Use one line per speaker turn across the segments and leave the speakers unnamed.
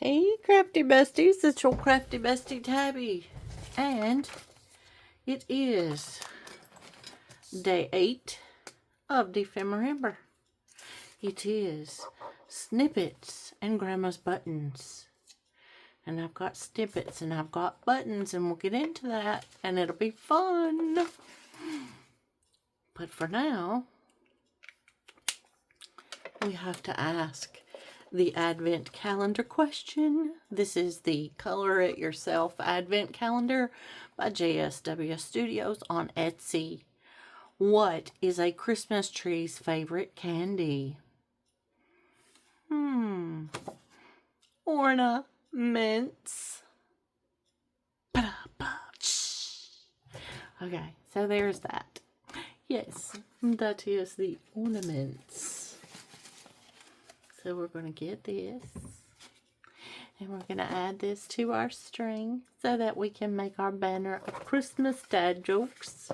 Hey crafty besties, it's your crafty bestie Tabby, and it is day 8 of December. It is snippets and grandma's buttons, and I've got snippets and I've got buttons, and we'll get into that and it'll be fun. But for now, we have to ask the Advent Calendar question. This is the Color It Yourself Advent Calendar by JSW Studios on Etsy. What is a Christmas tree's favorite candy? Ornaments. Okay, so there's that. Yes, that is the ornaments. So we're going to get this, and we're going to add this to our string so that we can make our banner of Christmas dad jokes,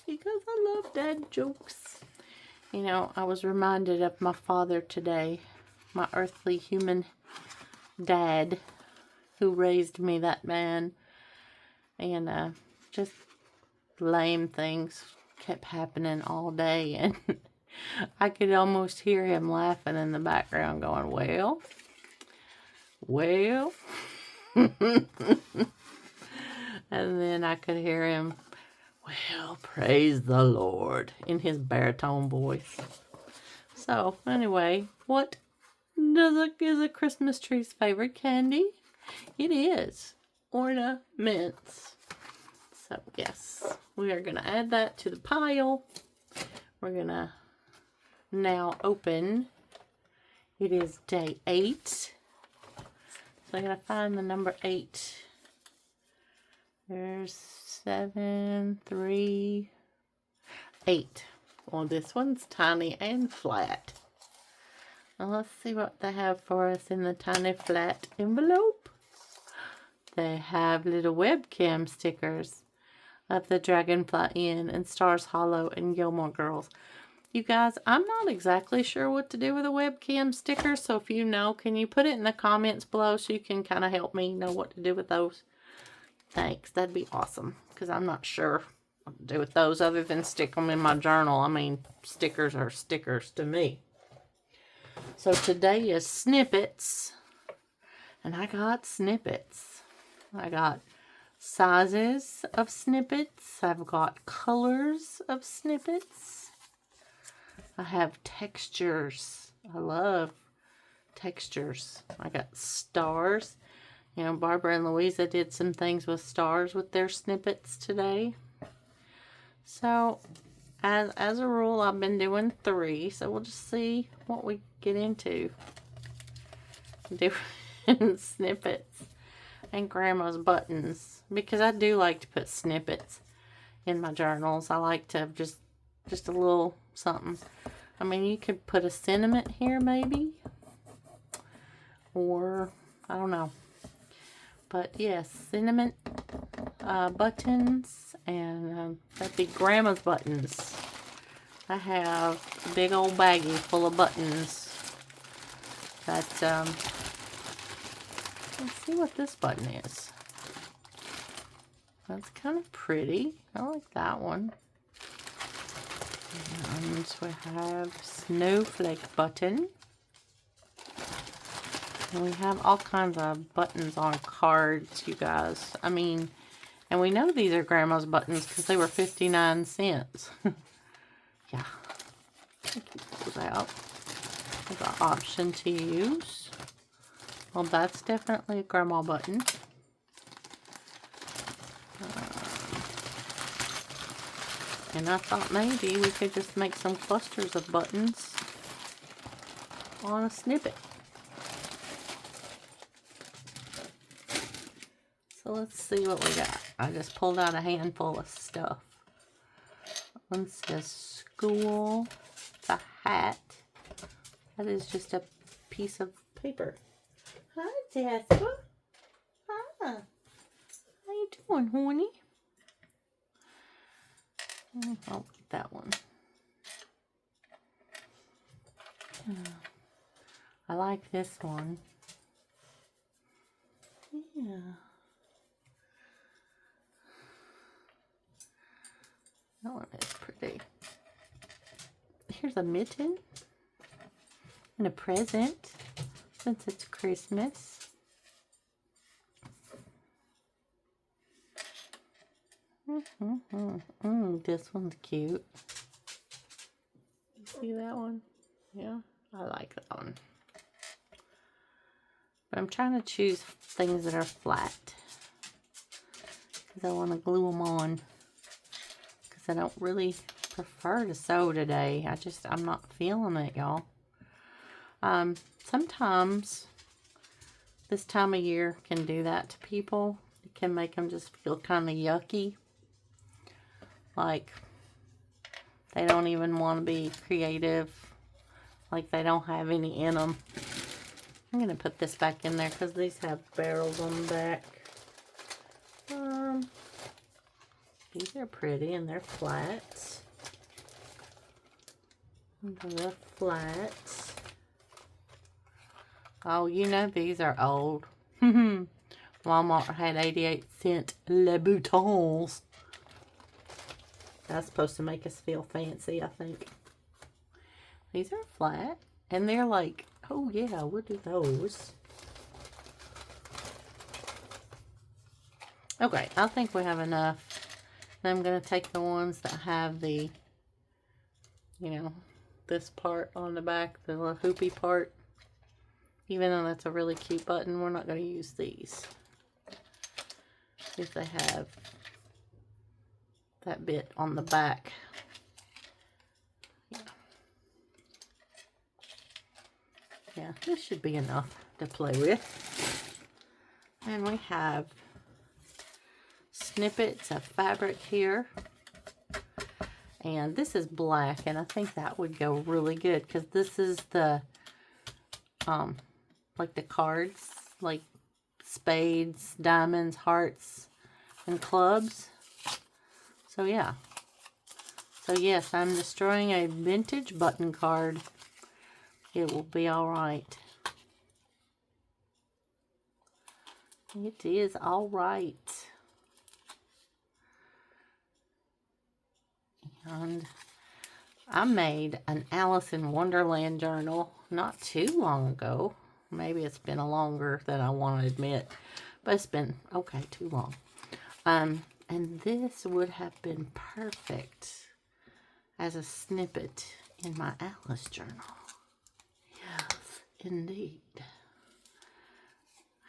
because I love dad jokes. You know, I was reminded of my father today, my earthly human dad who raised me, that man, and just lame things kept happening all day, and I could almost hear him laughing in the background going, well. And then I could hear him, well, praise the Lord, in his baritone voice. So, anyway, what is a Christmas tree's favorite candy? It is ornaments. So, yes, we are going to add that to the pile. We're going to now open. It is day 8. So I'm going to find the number 8. There's 7, 3, 8. Well, this one's tiny and flat. Well, let's see what they have for us in the tiny flat envelope. They have little webcam stickers of the Dragonfly Inn and Stars Hollow and Gilmore Girls. You guys, I'm not exactly sure what to do with a webcam sticker, so if you know, can you put it in the comments below so you can kind of help me know what to do with those? Thanks, that'd be awesome, because I'm not sure what to do with those other than stick them in my journal. I mean, stickers are stickers to me. So today is snippets, and I got snippets. I got sizes of snippets. I've got colors of snippets. I have textures. I love textures. I got stars. You know, Barbara and Louisa did some things with stars with their snippets today. So, as a rule, I've been doing 3. So, we'll just see what we get into. Doing snippets and Grandma's buttons. Because I do like to put snippets in my journals. I like to just a little something. I mean, you could put a sentiment here maybe, or I don't know, but yes, sentiment buttons, and that'd be Grandma's buttons. I have a big old baggie full of buttons. Let's see what this button is. That's kind of pretty. I like that one. And we have snowflake button. And we have all kinds of buttons on cards, you guys. I mean, and we know these are Grandma's buttons because they were 59 cents. Yeah. Keep those out. There's an option to use. Well, that's definitely a Grandma button. And I thought maybe we could just make some clusters of buttons on a snippet. So let's see what we got. I just pulled out a handful of stuff. One says school. It's a hat. That is just a piece of paper. Hi, Jasper. Hi. How you doing, honey? Oh, that one. I like this one. Yeah. That one is pretty. Here's a mitten and a present since it's Christmas. This one's cute. You see that one? Yeah, I like that one. But I'm trying to choose things that are flat because I want to glue them on. Because I don't really prefer to sew today. I'm not feeling it, y'all. Sometimes this time of year can do that to people. It can make them just feel kind of yucky. Like they don't even want to be creative. Like they don't have any in them. I'm going to put this back in there because these have barrels on the back. These are pretty and they're flat. They're flat. Oh, you know these are old. Walmart had 88-cent Louboutins. That's supposed to make us feel fancy, I think. These are flat. And they're like, oh yeah, we'll do those. Okay, I think we have enough. Then I'm going to take the ones that have the, you know, this part on the back, the little hoopy part. Even though that's a really cute button, we're not going to use these. If they have that bit on the back. Yeah, this should be enough to play with. And we have snippets of fabric here. And this is black, and I think that would go really good because this is the, like the cards, like spades, diamonds, hearts, and clubs. So yeah. So yes, I'm destroying a vintage button card. It will be alright. It is alright. And I made an Alice in Wonderland journal not too long ago. Maybe it's been longer than I want to admit. But it's been, okay, too long. And this would have been perfect as a snippet in my Alice journal. Yes, indeed.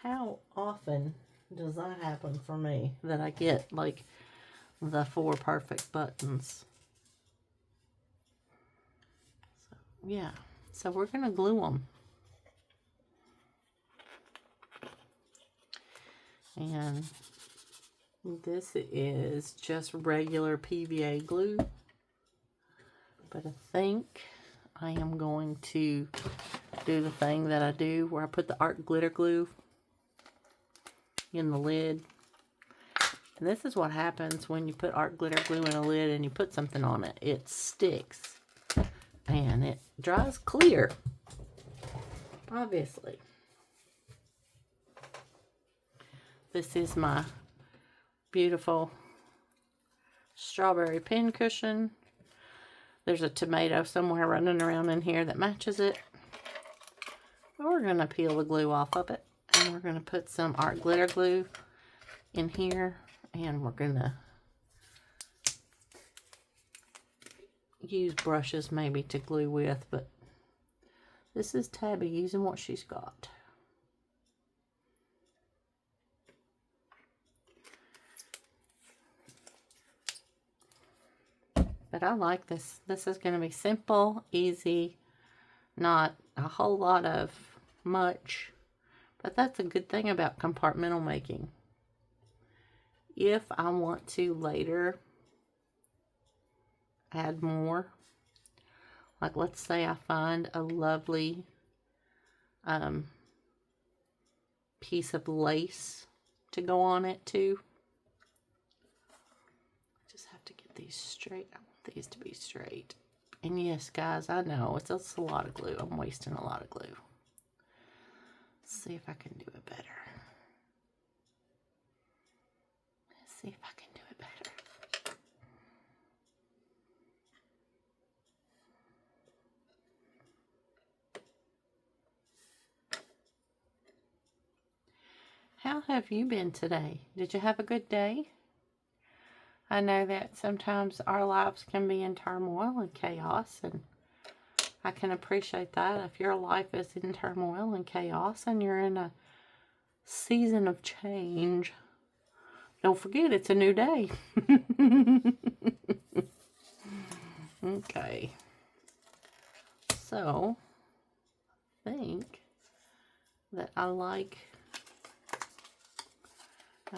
How often does that happen for me that I get like the 4 perfect buttons? So, yeah, so we're going to glue them. And this is just regular PVA glue. But I think I am going to do the thing that I do where I put the art glitter glue in the lid. And this is what happens when you put art glitter glue in a lid and you put something on it. It sticks and it dries clear, obviously. This is my beautiful strawberry pin cushion. There's a tomato somewhere running around in here that matches it. We're going to peel the glue off of it. And we're going to put some art glitter glue in here. And we're going to use brushes maybe to glue with. But this is Tabby using what she's got. But I like this. This is going to be simple, easy, not a whole lot of much. But that's a good thing about compartmental making. If I want to later add more, like let's say I find a lovely piece of lace to go on it too. Just have to get these straight. I want these to be straight. And yes, guys, I know it's a lot of glue. I'm wasting a lot of glue. Let's see if I can do it better. How have you been today? Did you have a good day? I know that sometimes our lives can be in turmoil and chaos, and I can appreciate that. If your life is in turmoil and chaos and you're in a season of change, don't forget it's a new day. Okay. So, I think that I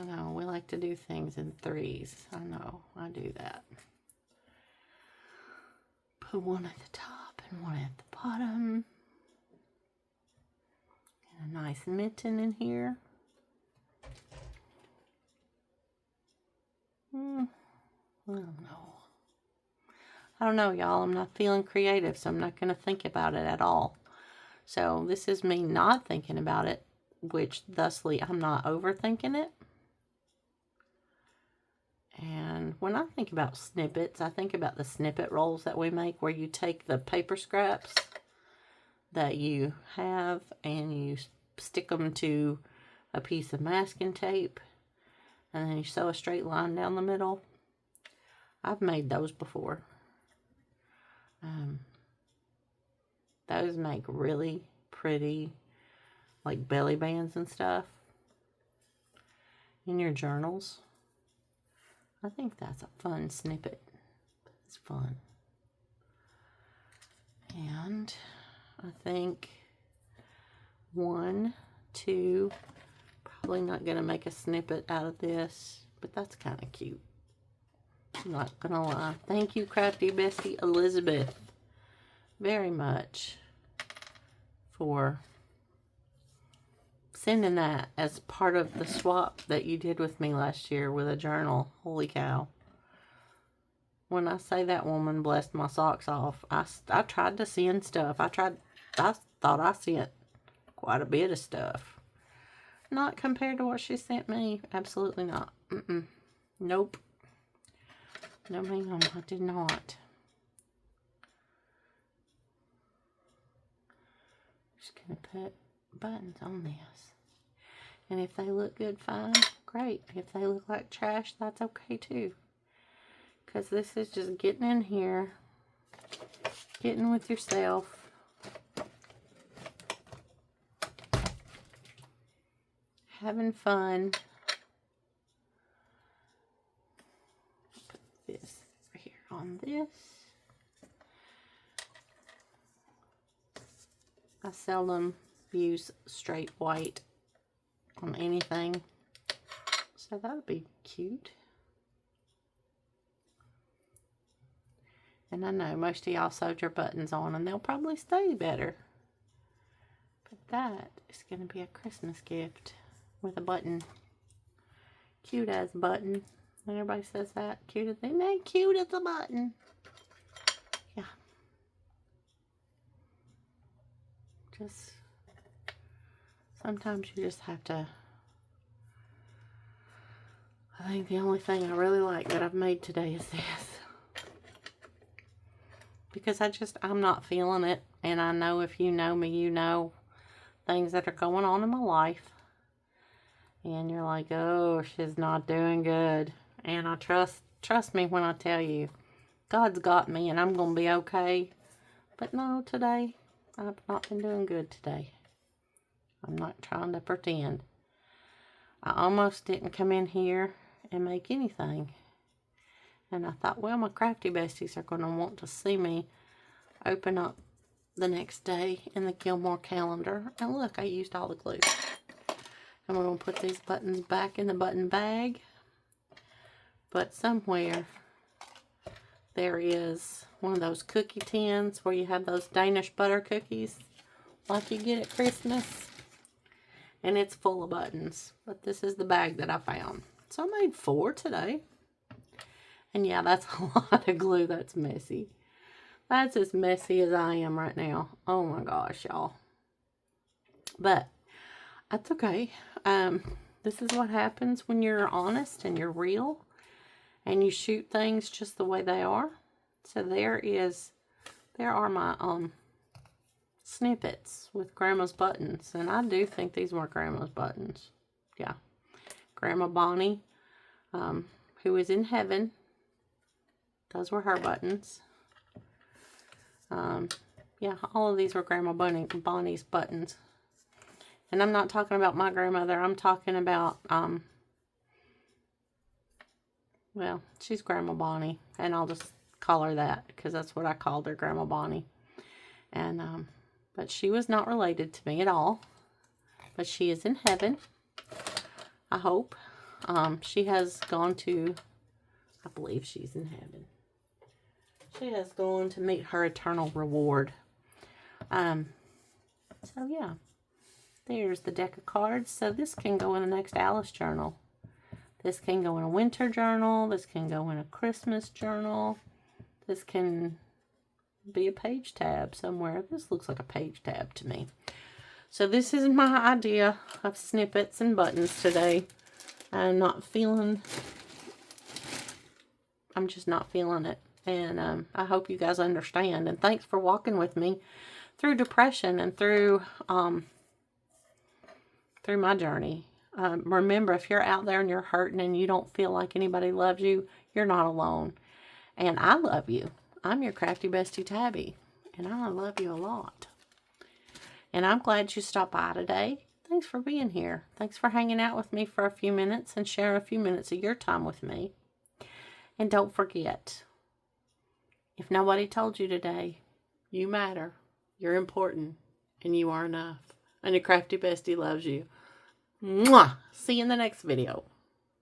know, we like to do things in threes. I know, I do that. Put one at the top and one at the bottom. And a nice mitten in here. I don't know, y'all. I'm not feeling creative, so I'm not going to think about it at all. So this is me not thinking about it, which thusly I'm not overthinking it. And when I think about snippets, I think about the snippet rolls that we make, where you take the paper scraps that you have and you stick them to a piece of masking tape, and then you sew a straight line down the middle. I've made those before. Those make really pretty, like, belly bands and stuff in your journals. I think that's a fun snippet. It's fun. And I think 1, 2, probably not going to make a snippet out of this, but that's kind of cute. I'm not going to lie. Thank you, Crafty Bestie Elizabeth, very much for sending that as part of the swap that you did with me last year with a journal. Holy cow. When I say that woman blessed my socks off, I tried to send stuff. I thought I sent quite a bit of stuff. Not compared to what she sent me. Absolutely not. Nope. No, ma'am, I did not. Just gonna put buttons on this. And if they look good, fine, great. If they look like trash, that's okay too. Because this is just getting in here, getting with yourself, having fun. Put this over here on this. I seldom use straight white on anything, so that would be cute. And I know most of y'all sewed your buttons on, and they'll probably stay better. But that is going to be a Christmas gift with a button. Cute as button. Everybody says that. Cute as, isn't that cute as a button? Yeah. Just, sometimes you just have to. I think the only thing I really like that I've made today is this. Because I'm not feeling it. And I know if you know me, you know things that are going on in my life. And you're like, oh, she's not doing good. And I trust me when I tell you, God's got me and I'm going to be okay. But no, today, I've not been doing good today. I'm not trying to pretend. I almost didn't come in here and make anything. And I thought, well, my crafty besties are going to want to see me open up the next day in the Gilmore calendar. And look, I used all the glue. And we're going to put these buttons back in the button bag. But somewhere there is one of those cookie tins where you have those Danish butter cookies like you get at Christmas. And it's full of buttons. But this is the bag that I found. So I made 4 today. And yeah, that's a lot of glue. That's messy. That's as messy as I am right now. Oh my gosh, y'all. But that's okay. This is what happens when you're honest and you're real. And you shoot things just the way they are. So there are my snippets with Grandma's buttons. And I do think these were Grandma's buttons. Yeah. Grandma Bonnie, who is in heaven. Those were her buttons. Yeah, all of these were Grandma Bonnie's buttons. And I'm not talking about my grandmother. I'm talking about, well, she's Grandma Bonnie. And I'll just call her that because that's what I called her, Grandma Bonnie. And, but she was not related to me at all. But she is in heaven, I hope. She has gone to, I believe she's in heaven. She has gone to meet her eternal reward. So yeah, there's the deck of cards. So this can go in the next Alice journal. This can go in a winter journal. This can go in a Christmas journal. This can be a page tab somewhere. This looks like a page tab to me. So this is my idea of snippets and buttons today. I'm just not feeling it. And I hope you guys understand. And thanks for walking with me through depression and through my journey. Remember, if you're out there and you're hurting and you don't feel like anybody loves you, you're not alone. And I love you. I'm your crafty bestie Tabby. And I love you a lot. And I'm glad you stopped by today. Thanks for being here. Thanks for hanging out with me for a few minutes and sharing a few minutes of your time with me. And don't forget, if nobody told you today, you matter, you're important, and you are enough. And your crafty bestie loves you. Mwah! See you in the next video.